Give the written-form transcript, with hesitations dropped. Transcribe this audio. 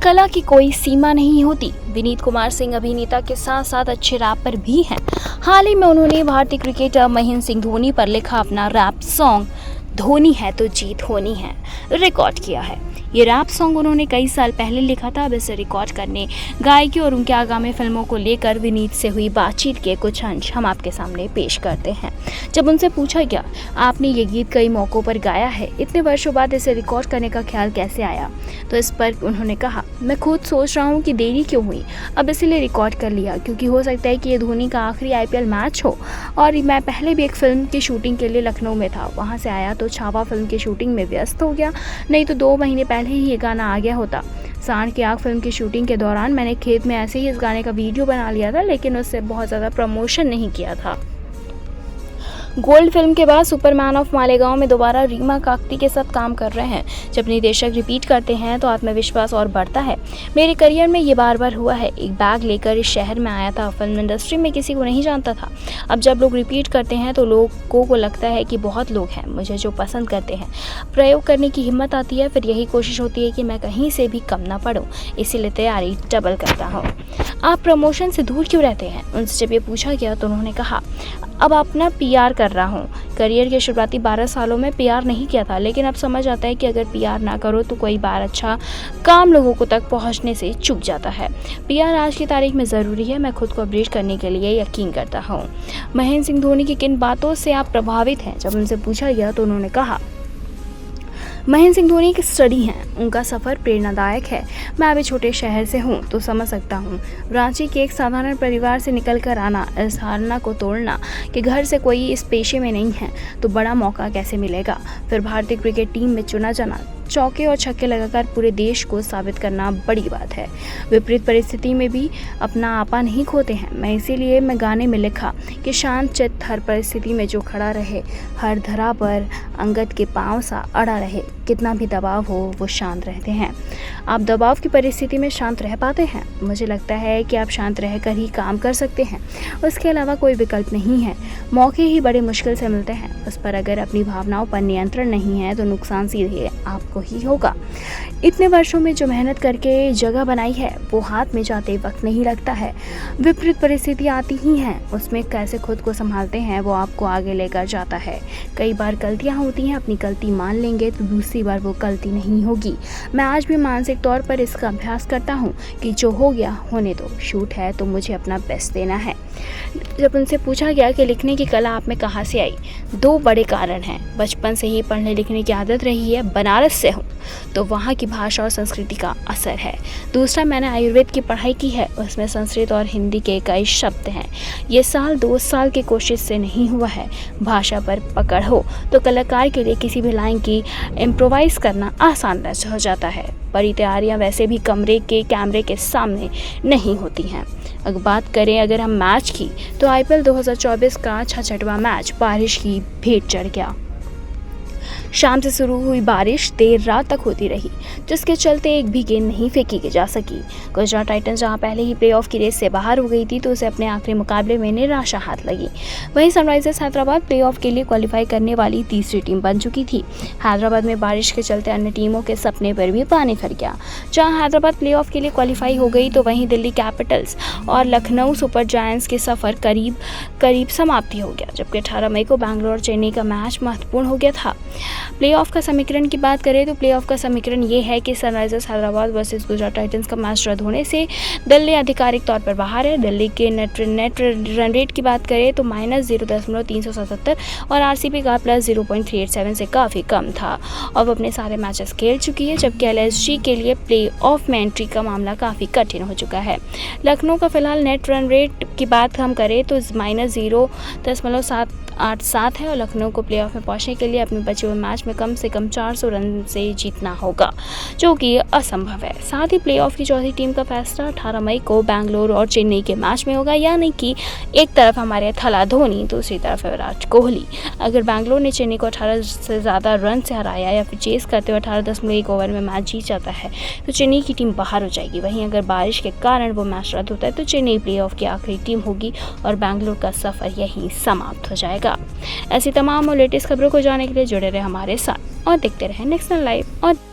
कला की कोई सीमा नहीं होती। विनीत कुमार सिंह अभिनेता के साथ साथ अच्छे रैपर भी हैं। हाल ही में उन्होंने भारतीय क्रिकेटर महेंद्र सिंह धोनी पर लिखा अपना रैप सॉन्ग धोनी है तो जीत होनी है रिकॉर्ड किया है। ये रैप सॉन्ग उन्होंने कई साल पहले लिखा था। अब इसे रिकॉर्ड करने गायकी और उनके आगामी फिल्मों को लेकर विनीत से हुई बातचीत के कुछ अंश हम आपके सामने पेश करते हैं। जब उनसे पूछा गया, आपने ये गीत कई मौक़ों पर गाया है, इतने वर्षों बाद इसे रिकॉर्ड करने का ख्याल कैसे आया, तो इस पर उन्होंने कहा, मैं खुद सोच रहा हूँ कि देरी क्यों हुई, अब इसीलिए रिकॉर्ड कर लिया क्योंकि हो सकता है कि ये धोनी का आखिरी IPL मैच हो। और मैं पहले भी एक फिल्म की शूटिंग के लिए लखनऊ में था, वहाँ से आया तो छावा फिल्म की शूटिंग में व्यस्त हो गया, नहीं तो 2 महीने पहले ही ये गाना आ गया होता। सांड की आग फिल्म की शूटिंग के दौरान मैंने खेत में ऐसे ही इस गाने का वीडियो बना लिया था, लेकिन उससे बहुत ज़्यादा प्रमोशन नहीं किया था। गोल्ड फिल्म के बाद सुपरमैन ऑफ मालेगांव में दोबारा रीमा काकती के साथ काम कर रहे हैं। जब निर्देशक रिपीट करते हैं तो आत्मविश्वास और बढ़ता है। मेरे करियर में ये बार हुआ है। एक बैग लेकर इस शहर में आया था, फिल्म इंडस्ट्री में किसी को नहीं जानता था। अब जब लोग रिपीट करते हैं तो लोगों को लगता है कि बहुत लोग हैं मुझे जो पसंद करते हैं। प्रयोग करने की हिम्मत आती है, फिर यही कोशिश होती है कि मैं कहीं से भी कम ना पड़ूँ, इसीलिए तैयारी डबल करता हूँ। आप प्रमोशन से दूर क्यों रहते हैं? उनसे जब ये पूछा गया तो उन्होंने कहा, अब अपना PR कर रहा हूँ। करियर के शुरुआती 12 सालों में PR नहीं किया था, लेकिन अब समझ आता है कि अगर PR ना करो तो कई बार अच्छा काम लोगों को तक पहुँचने से चूक जाता है। PR आज की तारीख में ज़रूरी है। मैं खुद को अपडेट करने के लिए यकीन करता हूँ। महेंद्र सिंह धोनी की किन बातों से आप प्रभावित हैं? जब उनसे पूछा गया तो उन्होंने कहा, महेंद्र सिंह धोनी एक स्टडी हैं, उनका सफ़र प्रेरणादायक है। मैं अभी छोटे शहर से हूँ तो समझ सकता हूँ। रांची के एक साधारण परिवार से निकल कर आना, इस धारणा को तोड़ना कि घर से कोई इस पेशे में नहीं है तो बड़ा मौका कैसे मिलेगा। फिर भारतीय क्रिकेट टीम में चुना जाना, चौके और छक्के लगाकर पूरे देश को साबित करना बड़ी बात है। विपरीत परिस्थिति में भी अपना आपा नहीं खोते हैं। इसीलिए गाने में लिखा कि शांत चित्त हर परिस्थिति में जो खड़ा रहे, हर धरा पर अंगद के पांव सा अड़ा रहे। कितना भी दबाव हो वो शांत रहते हैं। आप दबाव की परिस्थिति में शांत रह पाते हैं? मुझे लगता है कि आप शांत रहकर ही काम कर सकते हैं, उसके अलावा कोई विकल्प नहीं है। मौके ही बड़े मुश्किल से मिलते हैं, उस पर अगर अपनी भावनाओं पर नियंत्रण नहीं है तो नुकसान सीधे आपको ही होगा। इतने वर्षों में जो मेहनत करके जगह बनाई है वो हाथ में जाते वक्त नहीं लगता है। विपरीत परिस्थिति आती ही हैं, उसमें कैसे खुद को संभालते हैं वो आपको आगे लेकर जाता है। कई बार गलतियां होती हैं, अपनी गलती मान लेंगे तो दूसरी बार वो गलती नहीं होगी। मैं आज भी मानसिक तौर पर इसका अभ्यास करता हूँ कि जो हो गया होने दो, शूट है तो मुझे अपना बेस्ट देना है। जब उनसे पूछा गया कि लिखने की कला आप में कहाँ से आई, 2 बड़े कारण हैं। बचपन से ही पढ़ने लिखने की आदत रही है, बनारस से हूँ तो वहाँ की भाषा और संस्कृति का असर है। दूसरा, मैंने आयुर्वेद की पढ़ाई की है, उसमें संस्कृत और हिंदी के कई शब्द हैं। ये 2 साल की कोशिश से नहीं हुआ है। भाषा पर पकड़ हो तो कलाकार के लिए किसी भी लाइन की इम्प्रोवाइज करना आसान हो जाता है। बड़ी तैयारियां वैसे भी कैमरे के सामने नहीं होती हैं। अगर बात करें अगर हम मैच की तो IPL 2024 का 66वां मैच बारिश की भेंट चढ़ गया। शाम से शुरू हुई बारिश देर रात तक होती रही, जिसके चलते एक भी गेंद नहीं फेंकी जा सकी। गुजरात टाइटंस जहां पहले ही प्लेऑफ की रेस से बाहर हो गई थी तो उसे अपने आखिरी मुकाबले में निराशा हाथ लगी। वहीं सनराइजर्स हैदराबाद प्लेऑफ के लिए क्वालिफाई करने वाली तीसरी टीम बन चुकी थी। हैदराबाद में बारिश के चलते अन्य टीमों के सपने पर भी पानी फिर गया। जहाँ हैदराबाद प्लेऑफ के लिए क्वालिफाई हो गई तो वहीं दिल्ली कैपिटल्स और लखनऊ सुपर जायंट्स के सफ़र करीब समाप्ति हो गया, जबकि 18 मई को बैंगलोर और चेन्नई का मैच महत्वपूर्ण हो गया था। प्लेऑफ का समीकरण की बात करें तो प्लेऑफ का समीकरण ये है कि Sunrisers Hyderabad versus Gujarat Titans का मैच रद्द होने से दिल्ली आधिकारिक तौर पर बाहर है। दिल्ली के नेट रन रेट की बात करें तो -0.377 और RCB का +0.387 से काफ़ी कम था और वो अपने सारे मैचेस खेल चुकी है, जबकि LSG के लिए प्लेऑफ में एंट्री का मामला काफ़ी कठिन हो चुका है। लखनऊ का फिलहाल नेट रन रेट की बात हम करें तो -0.787 है और लखनऊ को प्लेऑफ में पहुंचने के लिए अपने बचे हुए मैच में कम से कम 400 रन से जीतना होगा, जो कि असंभव है। साथ ही प्लेऑफ की चौथी टीम का फैसला 18 मई को बैंगलोर और चेन्नई के मैच में होगा, यानी कि एक तरफ हमारे थला धोनी, दूसरी तरफ विराट कोहली। अगर बैंगलोर ने चेन्नई को 18 से ज़्यादा रन से हराया या फिर चेस करते हुए 18.1 ओवर में मैच जीत जाता है तो चेन्नई की टीम बाहर हो जाएगी। वहीं अगर बारिश के कारण वो मैच रद्द होता है तो चेन्नई प्लेऑफ की आखिरी टीम होगी और बैंगलोर का सफ़र यहीं समाप्त हो जाएगा। ऐसी तमाम और लेटेस्ट खबरों को जानने के लिए जुड़े रहे हमारे साथ और देखते रहे नेक्स्ट लाइव और